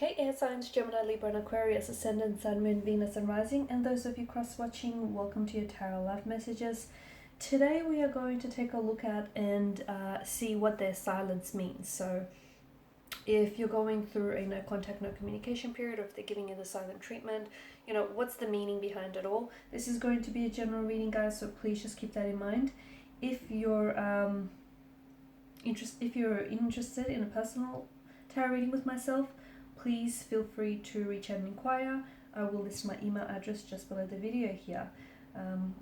Hey air signs, Gemini, Libra and Aquarius, Ascendant, Sun, Moon, Venus and Rising, and those of you cross-watching, welcome to your Tarot Love Messages. Today we are going to take a look at and see what their silence means. So if you're going through a no contact, no communication period, or if they're giving you the silent treatment, you know, what's the meaning behind it all? This is going to be a general reading, guys, so please just keep that in mind. If you're interested in a personal tarot reading with myself, please feel free to reach out and inquire. I will list my email address just below the video here.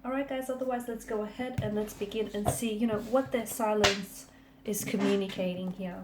Alright guys, otherwise let's go ahead and let's begin and see, you know, what their silence is communicating here.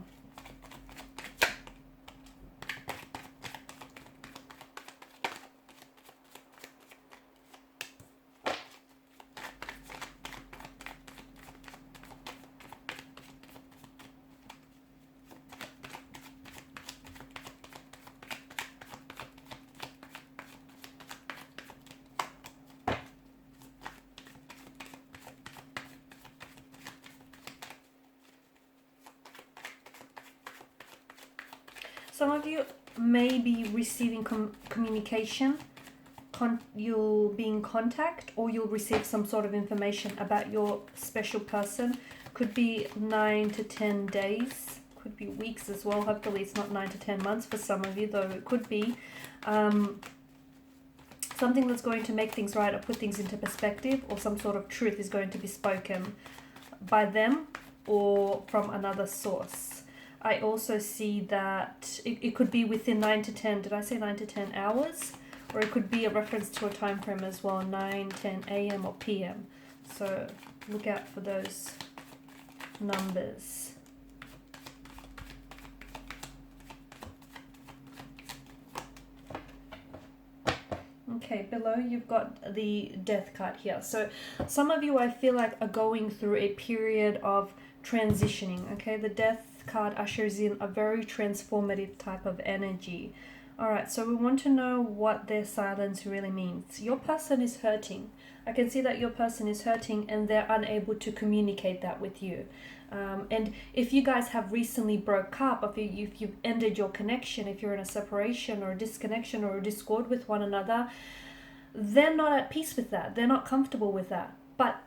Some of you may be receiving communication, you'll be in contact, or you'll receive some sort of information about your special person. Could be 9 to 10 days, could be weeks as well. Hopefully it's not 9 to 10 months for some of you, though it could be. Something that's going to make things right or put things into perspective, or some sort of truth is going to be spoken by them or from another source. I also see that it could be within 9 to 10, did I say 9 to 10 hours? Or it could be a reference to a time frame as well, 9, 10 a.m. or p.m. So look out for those numbers. Okay, below you've got the Death card here. So some of you, I feel like, are going through a period of transitioning. Okay, the Death card ushers in a very transformative type of energy. All right, so we want to know what their silence really means. Your person is hurting. I can see that your person is hurting and they're unable to communicate that with you. And if you guys have recently broke up, if you've ended your connection, if you're in a separation or a disconnection or a discord with one another, they're not at peace with that. They're not comfortable with that. But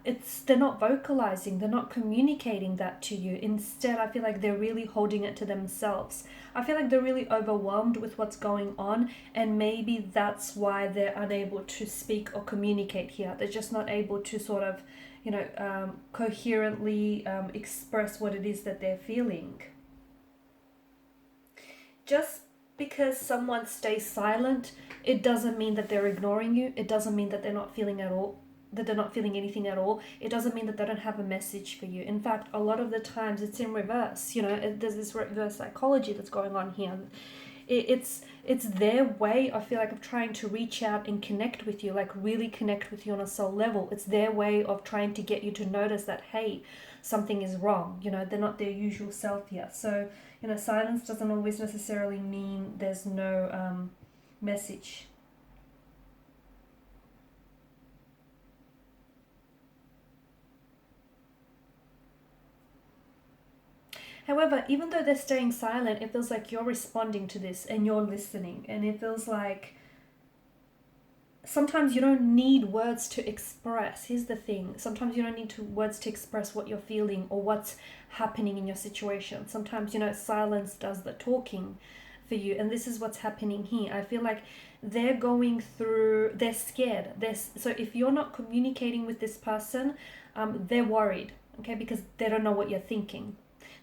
they're not vocalizing, they're not communicating that to you. Instead, I feel like they're really holding it to themselves. I feel like they're really overwhelmed with what's going on, and maybe that's why they're unable to speak or communicate here. They're just not able to sort of, you know, coherently express what it is that they're feeling. Just because someone stays silent, it doesn't mean that they're ignoring you. It doesn't mean that they're not feeling at all. That they're not feeling anything at all. It doesn't mean that they don't have a message for you. In fact, a lot of the times it's in reverse. You know, there's this reverse psychology that's going on here. It's their way, I feel like, of trying to reach out and connect with you, like really connect with you on a soul level. It's their way of trying to get you to notice that, hey, something is wrong. You know, they're not their usual self here. So, you know, silence doesn't always necessarily mean there's no message. However, even though they're staying silent, it feels like you're responding to this and you're listening. And it feels like sometimes you don't need words to express. Here's the thing. Sometimes you don't need words to express what you're feeling or what's happening in your situation. Sometimes, you know, silence does the talking for you. And this is what's happening here. I feel like they're going through, they're scared. So if you're not communicating with this person, they're worried, okay? Because they don't know what you're thinking.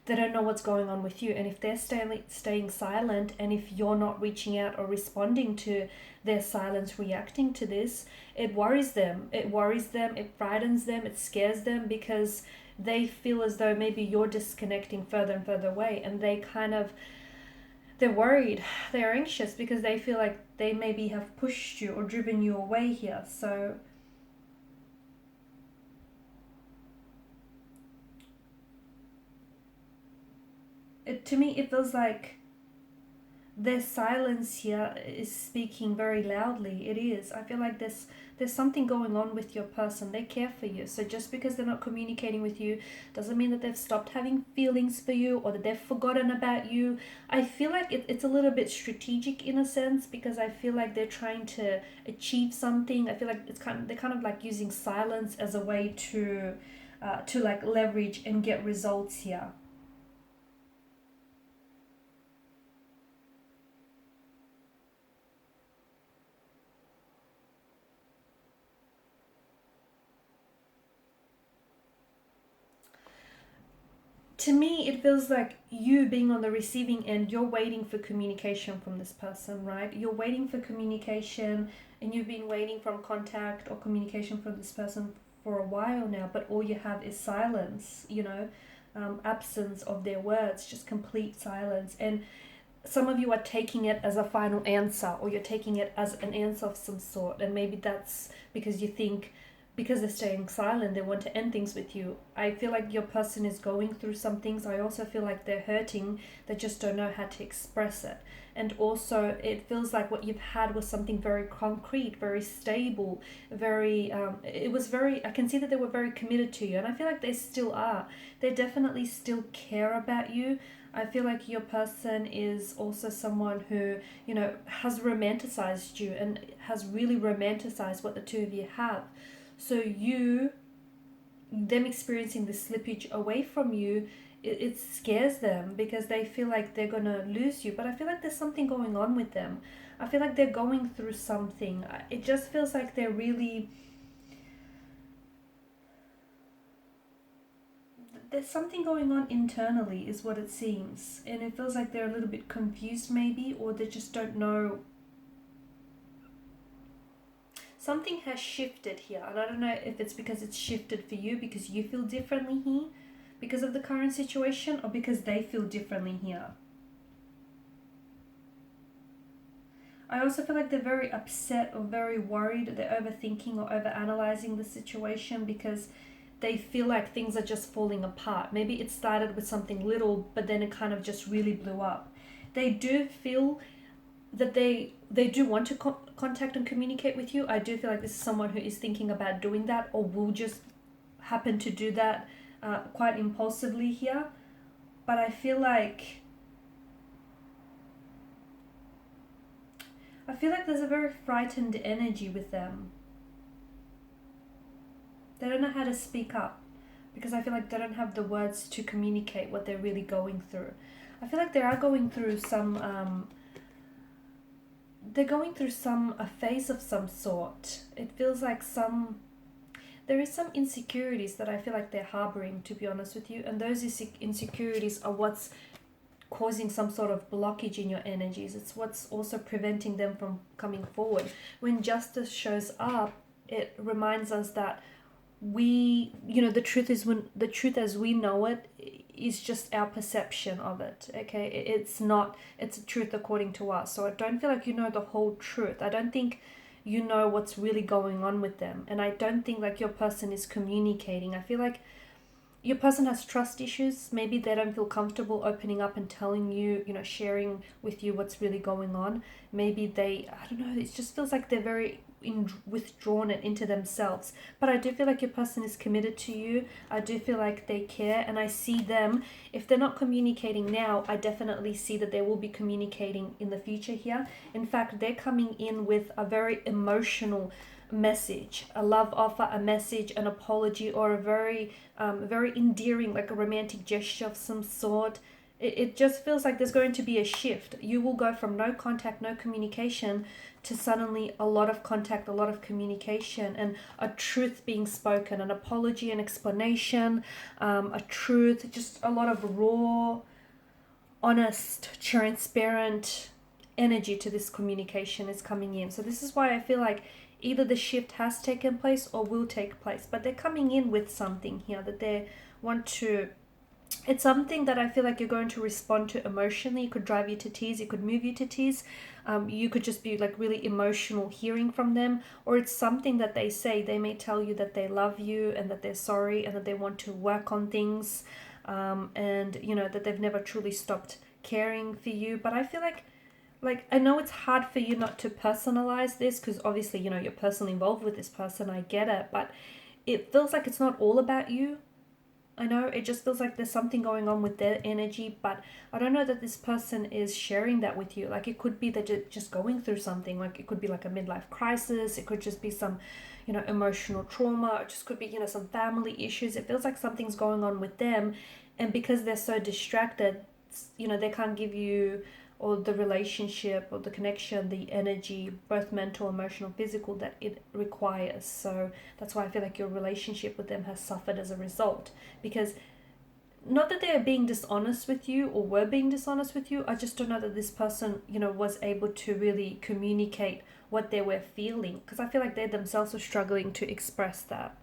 They don't know what's going on with you. And if they're staying silent, and if you're not reaching out or responding to their silence, reacting to this, it worries them. It worries them, it frightens them, it scares them, because they feel as though maybe you're disconnecting further and further away, and they're worried, they're anxious, because they feel like they maybe have pushed you or driven you away here. So to me, it feels like their silence here is speaking very loudly. It is. I feel like there's something going on with your person. They care for you. So just because they're not communicating with you doesn't mean that they've stopped having feelings for you or that they've forgotten about you. I feel like it's a little bit strategic in a sense, because I feel like they're trying to achieve something. I feel like they're kind of like using silence as a way to like leverage and get results here. To me, it feels like you being on the receiving end, you're waiting for communication from this person, right? You're waiting for communication, and you've been waiting from contact or communication from this person for a while now, but all you have is silence, absence of their words, just complete silence. And some of you are taking it as a final answer, or you're taking it as an answer of some sort, and maybe that's because you think, because they're staying silent, they want to end things with you. I feel like your person is going through some things. I also feel like they're hurting, they just don't know how to express it. And also it feels like what you've had was something very concrete, very stable, very it was very, I can see that they were very committed to you, and I feel like they still are. They definitely still care about you. I feel like your person is also someone who, has romanticized you and has really romanticized what the two of you have. So them experiencing the slippage away from you, it scares them, because they feel like they're going to lose you. But I feel like there's something going on with them. I feel like they're going through something. It just feels like they're really, there's something going on internally is what it seems, and it feels like they're a little bit confused maybe, or they just don't know. Something has shifted here, and I don't know if it's because it's shifted for you because you feel differently here because of the current situation, or because they feel differently here. I also feel like they're very upset or very worried. They're overthinking or overanalyzing the situation because they feel like things are just falling apart. Maybe it started with something little, but then it kind of just really blew up. They do feel that they do want to contact and communicate with you. I do feel like this is someone who is thinking about doing that, or will just happen to do that quite impulsively here. But I feel like there's a very frightened energy with them. They don't know how to speak up, because I feel like they don't have the words to communicate what they're really going through. I feel like they are going through some a phase of some sort. It feels like there is some insecurities that I feel like they're harboring, to be honest with you, and those insecurities are what's causing some sort of blockage in your energies. It's what's also preventing them from coming forward. When justice shows up, it reminds us that the truth is, when the truth as we know it is just our perception of it. Okay, it's a truth according to us. So I don't feel like you know the whole truth. I don't think you know what's really going on with them, and I don't think like your person is communicating. I feel like your person has trust issues. Maybe they don't feel comfortable opening up and telling you, sharing with you what's really going on. Maybe I don't know, it just feels like they're very withdrawn it into themselves. But I do feel like your person is committed to you. I do feel like they care, and I see them, if they're not communicating now, I definitely see that they will be communicating in the future here. In fact, they're coming in with a very emotional message, a love offer, a message, an apology, or a very very endearing, like a romantic gesture of some sort. It just feels like there's going to be a shift. You will go from no contact, no communication, to suddenly a lot of contact, a lot of communication, and a truth being spoken, an apology, an explanation, a truth, just a lot of raw, honest, transparent energy to this communication is coming in. So this is why I feel like either the shift has taken place or will take place, but they're coming in with something here that they want to. It's something that I feel like you're going to respond to emotionally. It could drive you to tears, it could move you to tears. You could just be like really emotional hearing from them, or it's something that they say. They may tell you that they love you and that they're sorry and that they want to work on things, and that they've never truly stopped caring for you. But I feel like like, I know it's hard for you not to personalize this because obviously, you know, you're personally involved with this person. I get it, but it feels like it's not all about you. I know it just feels like there's something going on with their energy, but I don't know that this person is sharing that with you. Like, it could be that you're just going through something. Like, it could be like a midlife crisis. It could just be some, you know, emotional trauma. It just could be, you know, some family issues. It feels like something's going on with them. And because they're so distracted, you know, they can't give you, or the relationship or the connection, the energy, both mental, emotional, physical, that it requires. So that's why I feel like your relationship with them has suffered as a result. Because not that they're being dishonest with you or were being dishonest with you, I just don't know that this person, you know, was able to really communicate what they were feeling, because I feel like they themselves were struggling to express that.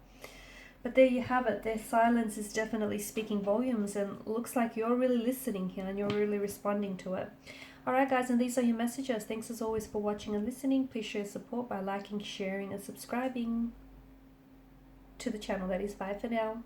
But there you have it. Their silence is definitely speaking volumes, and looks like you're really listening here and you're really responding to it. Alright guys, and these are your messages. Thanks as always for watching and listening. Please show your support by liking, sharing and subscribing to the channel. That is bye for now.